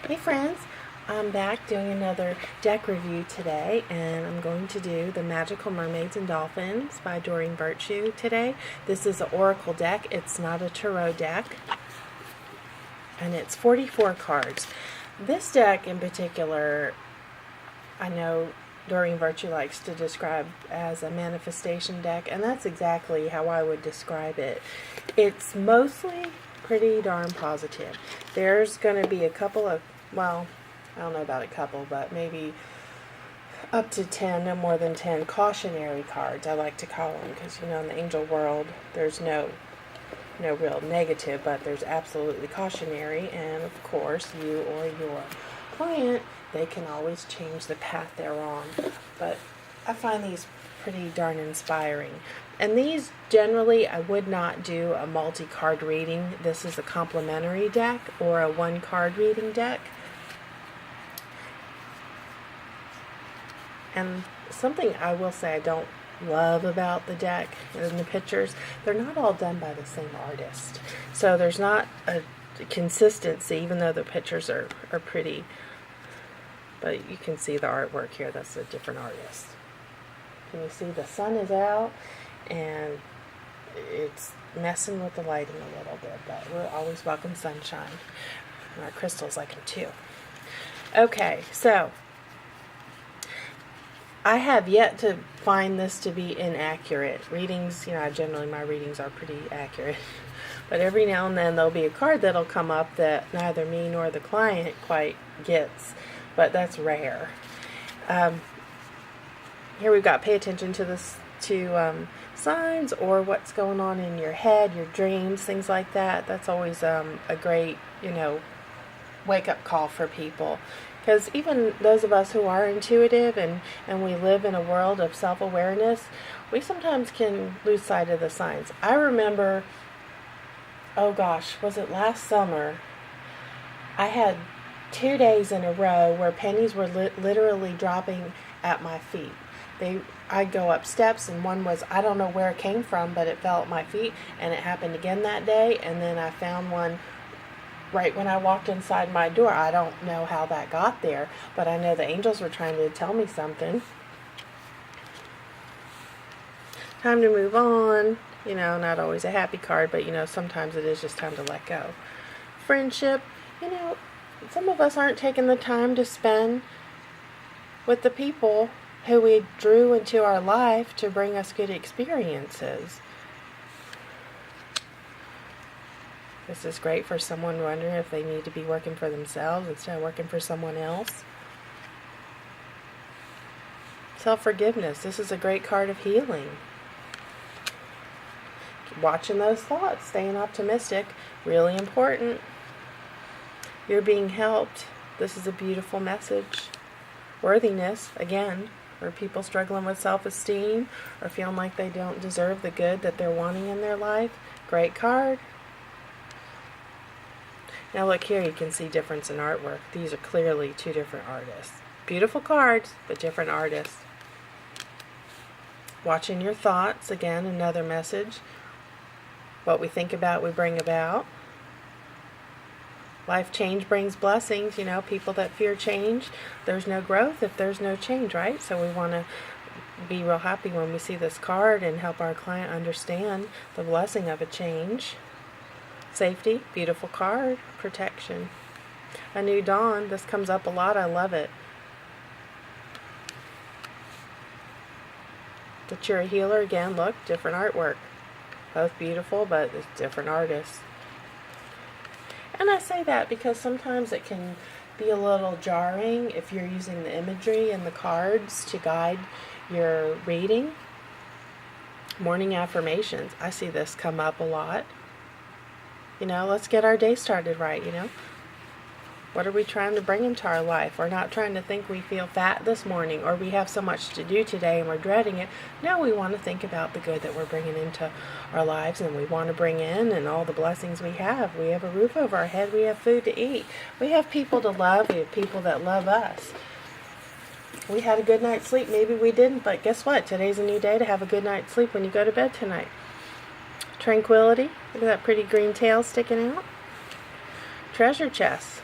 Hey friends, I'm back doing another deck review today, and I'm going to do the Magical Mermaids and Dolphins by Doreen Virtue today. This is an Oracle deck. It's not a Tarot deck, and it's 44 cards. This deck in particular, I know Doreen Virtue likes to describe as a manifestation deck, and that's exactly how I would describe it. It's mostly pretty darn positive. There's going to be a couple of, well, I don't know about a couple, but maybe up to 10, no more than 10 cautionary cards, I like to call them, because, in the angel world, there's no real negative, but there's absolutely cautionary, and of course, you or your client, they can always change the path they're on. But I find these pretty darn inspiring. And these, generally, I would not do a multi-card reading. This is a complementary deck or a one-card reading deck. And something I will say I don't love about the deck and the pictures, they're not all done by the same artist. So there's not a consistency, even though the pictures are pretty. But you can see the artwork here. That's a different artist. Can you see the sun is out and it's messing with the lighting a little bit, but we'll always welcome sunshine. And our crystals like them too. Okay, so I have yet to find this to be inaccurate. Readings, generally my readings are pretty accurate. But every now and then there'll be a card that'll come up that neither me nor the client quite gets. But that's rare. Here we've got pay attention to this, to signs or what's going on in your head, your dreams, things like that. That's always a great, wake-up call for people. Because even those of us who are intuitive and we live in a world of self-awareness, we sometimes can lose sight of the signs. I remember, oh gosh, was it last summer? I had 2 days in a row where pennies were literally dropping at my feet. I'd go up steps, and one was, I don't know where it came from, but it fell at my feet, and it happened again that day, and then I found one right when I walked inside my door. I don't know how that got there, but I know the angels were trying to tell me something. Time to move on. Not always a happy card, but sometimes it is just time to let go. Friendship, some of us aren't taking the time to spend with the people who we drew into our life to bring us good experiences. This is great for someone wondering if they need to be working for themselves instead of working for someone else. Self-forgiveness. This is a great card of healing. Watching those thoughts, staying optimistic, really important. You're being helped. This is a beautiful message. Worthiness, again, for people struggling with self-esteem or feeling like they don't deserve the good that they're wanting in their life. Great card. Now look here, you can see difference in artwork. These are clearly two different artists. Beautiful cards, but different artists. Watching your thoughts, again, another message. What we think about, we bring about. Life change brings blessings. People that fear change, there's no growth if there's no change, right? So we want to be real happy when we see this card and help our client understand the blessing of a change. Safety, beautiful card. Protection. A new dawn. This comes up a lot. I love it. That you're a healer. Again, look, different artwork. Both beautiful, but it's different artists. And I say that because sometimes it can be a little jarring if you're using the imagery and the cards to guide your reading. Morning affirmations. I see this come up a lot. Let's get our day started right, What are we trying to bring into our life? We're not trying to think we feel fat this morning or we have so much to do today and we're dreading it. No, we want to think about the good that we're bringing into our lives and we want to bring in and all the blessings we have. We have a roof over our head. We have food to eat. We have people to love. We have people that love us. We had a good night's sleep. Maybe we didn't, but guess what? Today's a new day to have a good night's sleep when you go to bed tonight. Tranquility. Look at that pretty green tail sticking out. Treasure chest.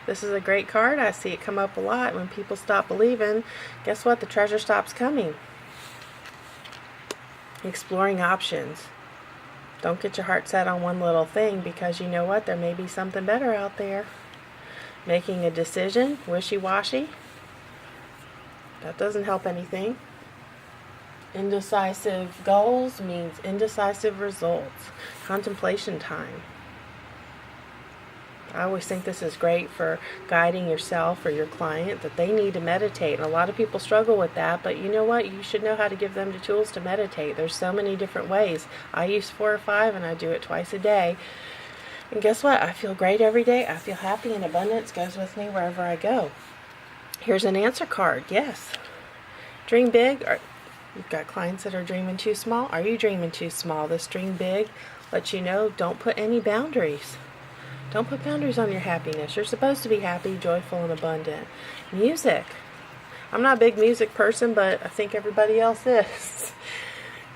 This is a great card. I see it come up a lot. When people stop believing, guess what? The treasure stops coming. Exploring options. Don't get your heart set on one little thing, because you know what? There may be something better out there. Making a decision, wishy-washy. That doesn't help anything. Indecisive goals means indecisive results. Contemplation time. I always think this is great for guiding yourself or your client, that they need to meditate. And a lot of people struggle with that, but you know what? You should know how to give them the tools to meditate. There's so many different ways. I use 4 or 5, and I do it twice a day. And guess what? I feel great every day. I feel happy, and abundance goes with me wherever I go. Here's an answer card. Yes. Dream big. You've got clients that are dreaming too small. Are you dreaming too small? This dream big lets you know, don't put any boundaries. Don't put boundaries on your happiness. You're supposed to be happy, joyful, and abundant. Music. I'm not a big music person, but I think everybody else is.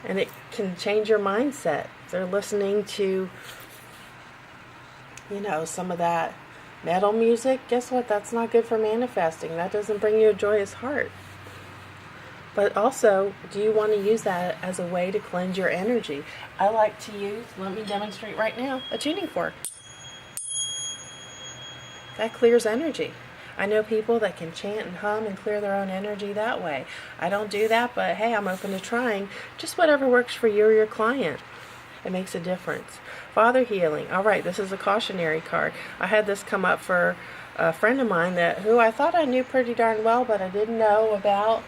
And it can change your mindset. If they're listening to, some of that metal music, guess what? That's not good for manifesting. That doesn't bring you a joyous heart. But also, do you want to use that as a way to cleanse your energy? I like to use, let me demonstrate right now, a tuning fork. That clears energy. I know people that can chant and hum and clear their own energy that way. I don't do that, but hey, I'm open to trying. Just whatever works for you or your client. It makes a difference. Father healing. All right, this is a cautionary card. I had this come up for a friend of mine who I thought I knew pretty darn well, but I didn't know about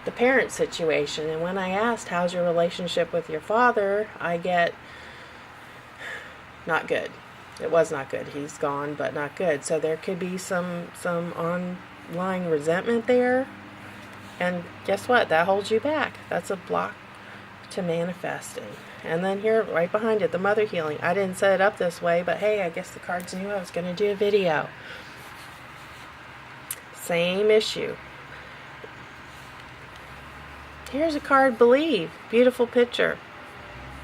the parent situation. And when I asked, how's your relationship with your father, I get, not good. It was not good. He's gone, but not good. So there could be some online resentment there. And guess what? That holds you back. That's a block to manifesting. And then here, right behind it, the mother healing. I didn't set it up this way, but hey, I guess the cards knew I was going to do a video. Same issue. Here's a card, believe. Beautiful picture.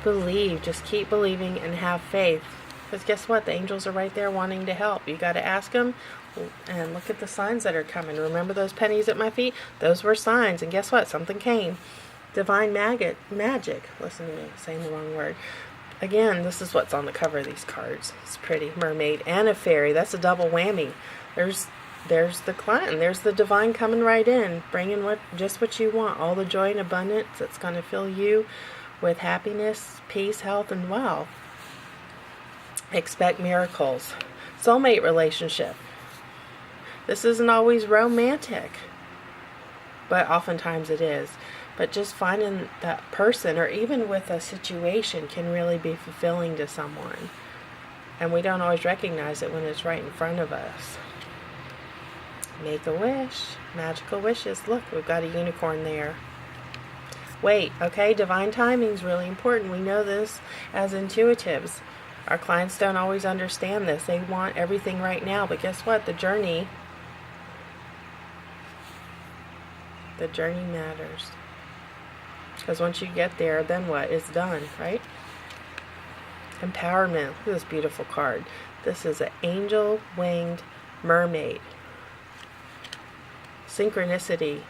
Believe. Just keep believing and have faith. Because guess what? The angels are right there wanting to help. You got to ask them, and look at the signs that are coming. Remember those pennies at my feet? Those were signs. And guess what? Something came. Divine magic. Listen to me, saying the wrong word. Again, this is what's on the cover of these cards. It's pretty. Mermaid and a fairy. That's a double whammy. There's the client, and there's the divine coming right in, bringing just what you want. All the joy and abundance that's going to fill you with happiness, peace, health, and wealth. Expect miracles. Soulmate relationship. This isn't always romantic, but oftentimes it is. But just finding that person, or even with a situation, can really be fulfilling to someone. And we don't always recognize it when it's right in front of us. Make a wish. Magical wishes. Look, we've got a unicorn there. Wait, okay, divine timing is really important. We know this as intuitives. Our clients don't always understand this. They want everything right now. But guess what? The journey matters. Because once you get there, then what? It's done, right? Empowerment. Look at this beautiful card. This is an angel-winged mermaid. Synchronicity.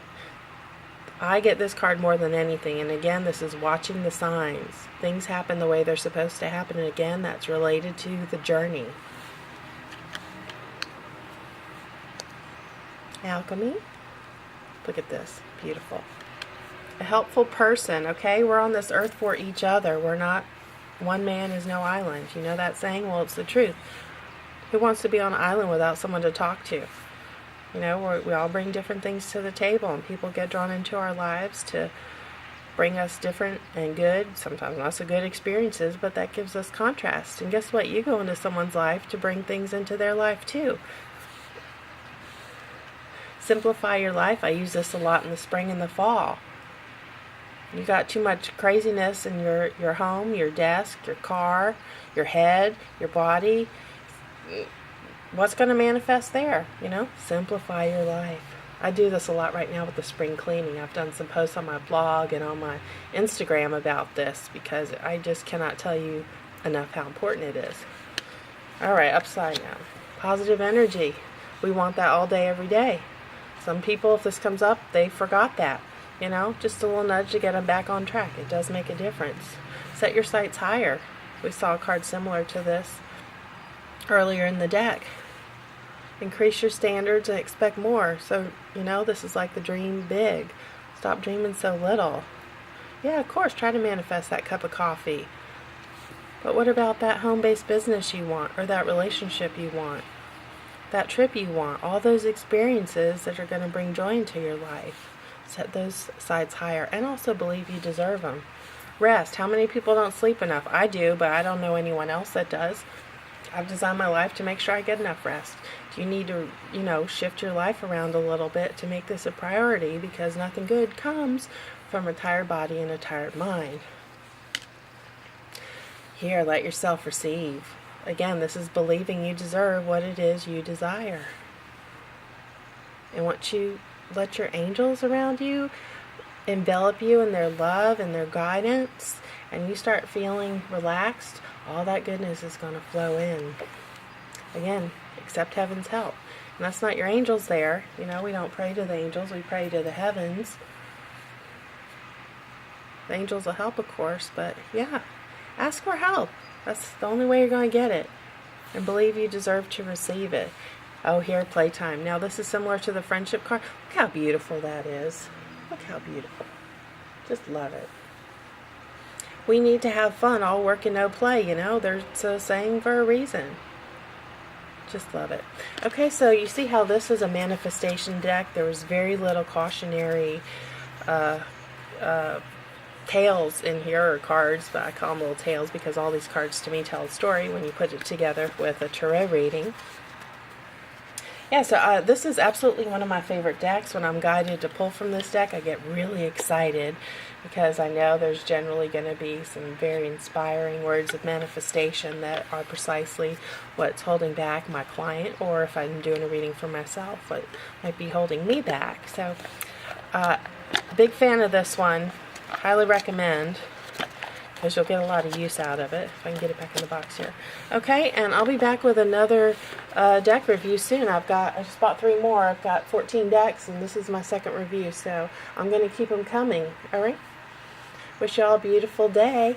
I get this card more than anything. And again, this is watching the signs. Things happen the way they're supposed to happen. And again, that's related to the journey. Alchemy. Look at this. Beautiful. A helpful person. Okay, we're on this earth for each other. We're not, one man is no island. You know that saying? Well, it's the truth. Who wants to be on an island without someone to talk to? You know, we all bring different things to the table, and people get drawn into our lives to bring us different and good, sometimes not so good experiences, but that gives us contrast. And guess what? You go into someone's life to bring things into their life too. Simplify your life. I use this a lot in the spring and the fall. You got too much craziness in your home, your desk, your car, your head, your body. What's going to manifest there? You know, simplify your life. I do this a lot right now with the spring cleaning. I've done some posts on my blog and on my Instagram about this because I just cannot tell you enough how important it is. All right, upside down. Positive energy. We want that all day, every day. Some people, if this comes up, they forgot that. You know, just a little nudge to get them back on track. It does make a difference. Set your sights higher. We saw a card similar to this earlier in the deck. Increase your standards and expect more. So, you know, this is like the dream big. Stop dreaming so little. Yeah, of course, try to manifest that cup of coffee. But what about that home-based business you want, or that relationship you want, that trip you want, all those experiences that are going to bring joy into your life? Set those sides higher, and also believe you deserve them. Rest. How many people don't sleep enough? I do, but I don't know anyone else that does. I've designed my life to make sure I get enough rest. You need to, you know, shift your life around a little bit to make this a priority, because nothing good comes from a tired body and a tired mind. Here, let yourself receive. Again, this is believing you deserve what it is you desire. And once you let your angels around you envelop you in their love and their guidance, and you start feeling relaxed, all that goodness is going to flow in. Again, accept heaven's help. And that's not your angels there. You know, we don't pray to the angels, we pray to the heavens. The angels will help, of course, but yeah, ask for help. That's the only way you're going to get it. And believe you deserve to receive it. Oh, here, playtime. Now, this is similar to the friendship card. Look how beautiful that is. Look how beautiful. Just love it. We need to have fun, all work and no play, you know. There's a saying for a reason. Just love it. Okay, so you see how this is a manifestation deck. There was very little cautionary tales in here, or cards, but I call them little tales because all these cards to me tell a story when you put it together with a tarot reading. Yeah, so this is absolutely one of my favorite decks. When I'm guided to pull from this deck, I get really excited because I know there's generally going to be some very inspiring words of manifestation that are precisely what's holding back my client, or if I'm doing a reading for myself, what might be holding me back. So, big fan of this one. Highly recommend, because you'll get a lot of use out of it. If I can get it back in the box here. Okay, and I'll be back with another deck review soon. I just bought 3 more. I've got 14 decks, and this is my second review, so I'm going to keep them coming. All right? Wish you all a beautiful day.